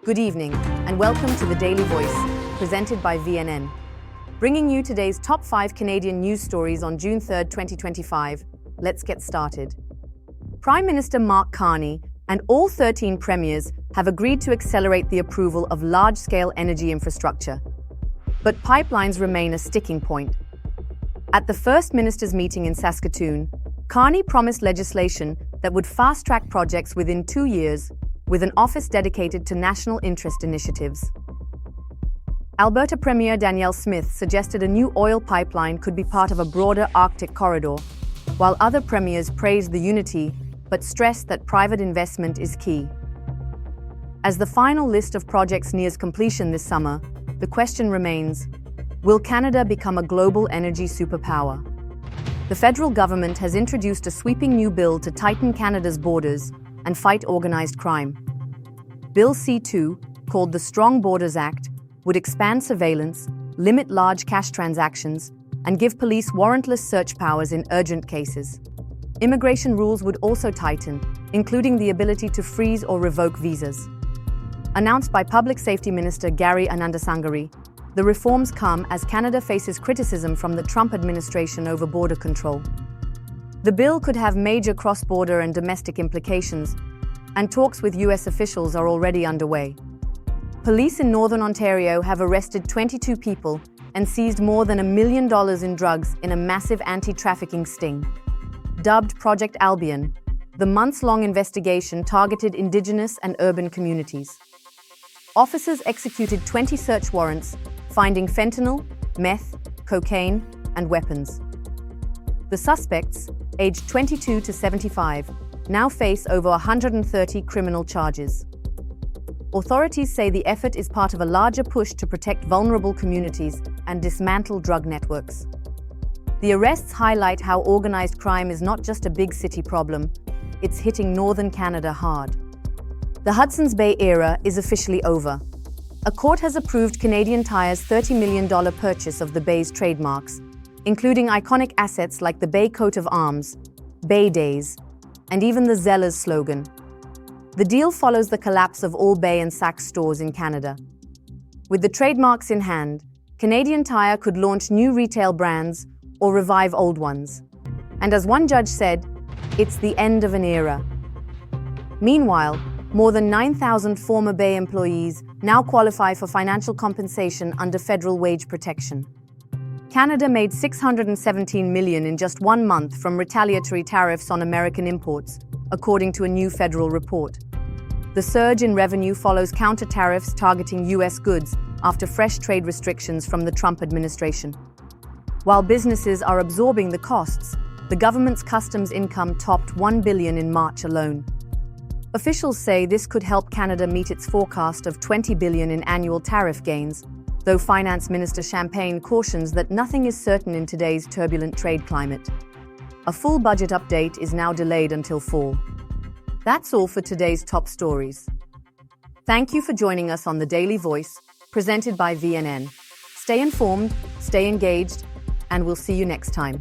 Good evening, and welcome to the Daily Voice, presented by VNN. Bringing you today's top 5 Canadian news stories on June 3, 2025. Let's get started. Prime Minister Mark Carney and all 13 premiers have agreed to accelerate the approval of large-scale energy infrastructure. But pipelines remain a sticking point. At the First Minister's meeting in Saskatoon, Carney promised legislation that would fast-track projects within 2 years, with an office dedicated to national interest initiatives. Alberta Premier Danielle Smith suggested a new oil pipeline could be part of a broader Arctic corridor, while other premiers praised the unity but stressed that private investment is key. As the final list of projects nears completion this summer, the question remains, will Canada become a global energy superpower? The federal government has introduced a sweeping new bill to tighten Canada's borders and fight organized crime. Bill C-2, called the Strong Borders Act, would expand surveillance, limit large cash transactions, and give police warrantless search powers in urgent cases. Immigration rules would also tighten, including the ability to freeze or revoke visas. Announced by Public Safety Minister Gary Anandasangari, the reforms come as Canada faces criticism from the Trump administration over border control. The bill could have major cross-border and domestic implications, and talks with U.S. officials are already underway. Police in Northern Ontario have arrested 22 people and seized more than $1 million in drugs in a massive anti-trafficking sting. Dubbed Project Albion, the months-long investigation targeted Indigenous and urban communities. Officers executed 20 search warrants, finding fentanyl, meth, cocaine, and weapons. The suspects, aged 22 to 75, now face over 130 criminal charges. Authorities say the effort is part of a larger push to protect vulnerable communities and dismantle drug networks. The arrests highlight how organized crime is not just a big city problem, it's hitting northern Canada hard. The Hudson's Bay era is officially over. A court has approved Canadian Tire's $30 million purchase of the Bay's trademarks, including iconic assets like the Bay coat of arms, Bay Days, and even the Zellers slogan. The deal follows the collapse of all Bay and Saks stores in Canada. With the trademarks in hand, Canadian Tire could launch new retail brands or revive old ones. And as one judge said, it's the end of an era. Meanwhile, more than 9,000 former Bay employees now qualify for financial compensation under federal wage protection. Canada made $617 million in just 1 month from retaliatory tariffs on American imports, according to a new federal report. The surge in revenue follows counter-tariffs targeting U.S. goods after fresh trade restrictions from the Trump administration. While businesses are absorbing the costs, the government's customs income topped $1 billion in March alone. Officials say this could help Canada meet its forecast of $20 billion in annual tariff gains, though Finance Minister Champagne cautions that nothing is certain in today's turbulent trade climate. A full budget update is now delayed until fall. That's all for today's top stories. Thank you for joining us on The Daily Voice, presented by VNN. Stay informed, stay engaged, and we'll see you next time.